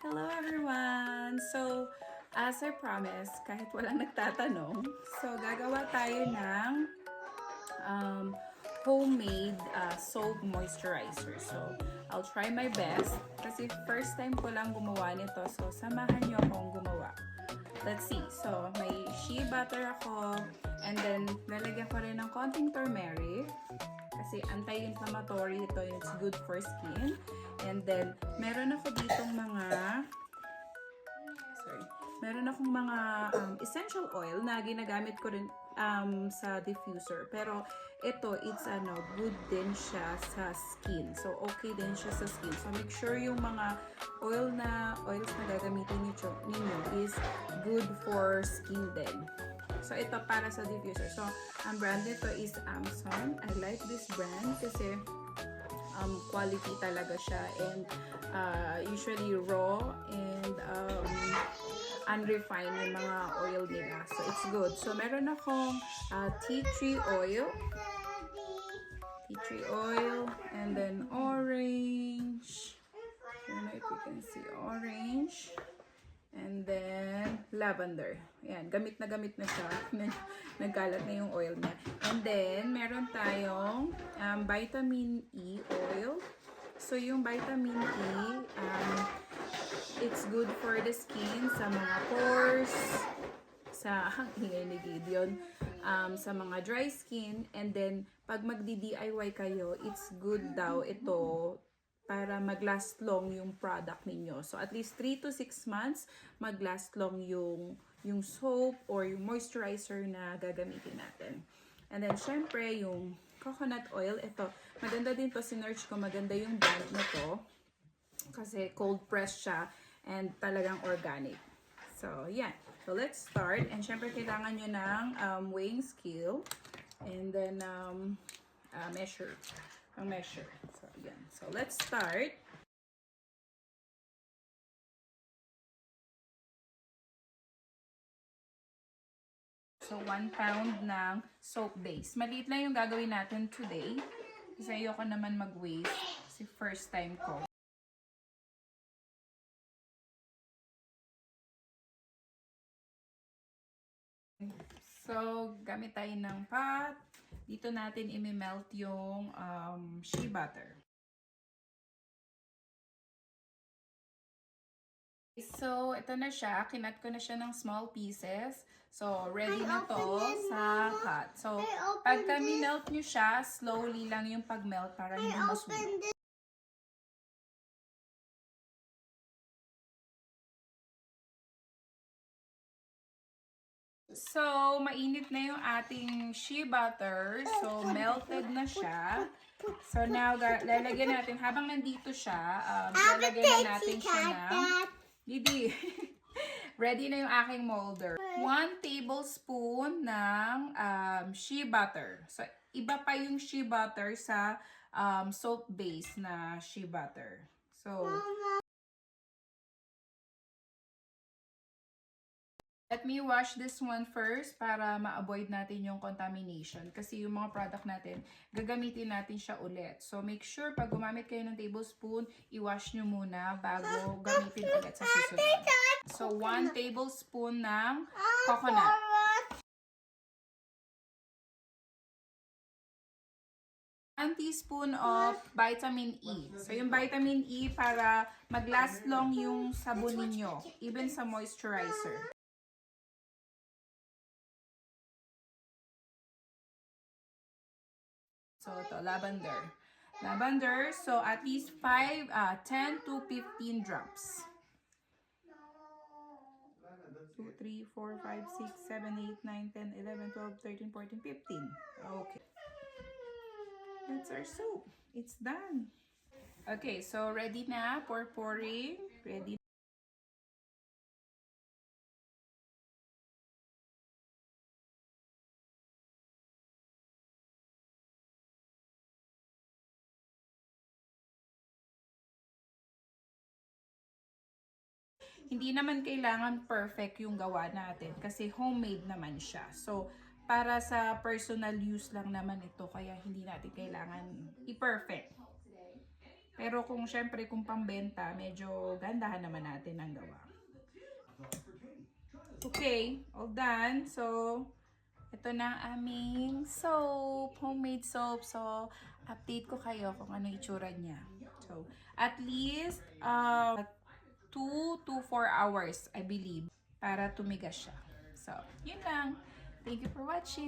Hello everyone! So, as I promised, kahit walang nagtatanong, so gagawa tayo ng homemade soap moisturizer. So, I'll try my best kasi first time ko lang gumawa nito. So, samahan nyo akong gumawa. Let's see. So, may shea butter ako and then lalagyan ko rin ng konting turmeric kasi anti-inflammatory ito. It's good for skin. And then, meron ako ditong meron akong mga essential oil na ginagamit ko rin sa diffuser. Pero ito, good din siya sa skin. So, okay din siya sa skin. So, make sure yung mga oils na gagamitin ninyo is good for skin din. So, ito para sa diffuser. So, ang brand nito is Amazon. I like this brand kasi quality talaga siya and usually raw and unrefined yung mga oil nila. So, it's good. So, meron akong tea tree oil. Tea tree oil. And then, orange. I don't know if you can see. Orange. And then, lavender. Ayan, gamit na siya. Nagkalat na yung oil niya. And then, meron tayong vitamin E oil. So, yung vitamin E, it's good for the skin, sa mga pores, sa sa mga dry skin. And then, pag magdi-DIY kayo, it's good daw ito para mag-last long yung product ninyo. So, at least 3 to 6 months, mag-last long yung soap or yung moisturizer na gagamitin natin. And then, syempre, yung coconut oil, ito, maganda din to, sinearch ko, maganda yung brand na to. Kasi cold press siya and talagang organic. So, yan. So, let's start. And syempre, kailangan nyo ng weighing scale. And then, measure. So, yan. So, let's start. So, 1 pound ng soap base. Maliit lang yung gagawin natin today. Kasi ayoko naman mag-waste. Kasi first time ko. So, gamit tayo ng pot. Dito natin i-melt yung shea butter. So, ito na siya. Kinat ko na siya ng small pieces. So, ready na to sa pot. So, pagka minelt nyo siya, slowly lang yung pag-melt para hindi masunog. So, mainit na yung ating shea butter. So, melted na siya. So, now, lalagyan natin, habang nandito siya, lalagyan na natin siya ng... Didi, ready na yung aking molder. 1 tablespoon ng shea butter. So, iba pa yung shea butter sa soap base na shea butter. So, let me wash this one first para ma-avoid natin yung contamination. Kasi yung mga product natin, gagamitin natin siya ulit. So, make sure pag gumamit kayo ng tablespoon, i-wash nyo muna bago gamitin ulit sa susunod. So, 1 tablespoon ng coconut. 1 teaspoon of vitamin E. So, yung vitamin E para mag-last long yung sabon ninyo, even sa moisturizer. So, ito, lavender. Lavender, so at least 10 to 15 drops. 2, 3, 4, 5, 6, 7, 8, 9, 10, 11, 12, 13, 14, 15. Okay. That's our soap. It's done. Okay, so ready na for pouring. Ready. Hindi naman kailangan perfect yung gawa natin kasi homemade naman siya. So, para sa personal use lang naman ito kaya hindi natin kailangan i-perfect. Pero kung syempre kung pambenta, medyo gandahan naman natin ang gawa. Okay, all done. So, ito na ang aming soap, homemade soap. So, update ko kayo kung ano itsura niya. So, at least 2 to 4 hours, I believe, para tumigas siya. So, yun lang. Thank you for watching.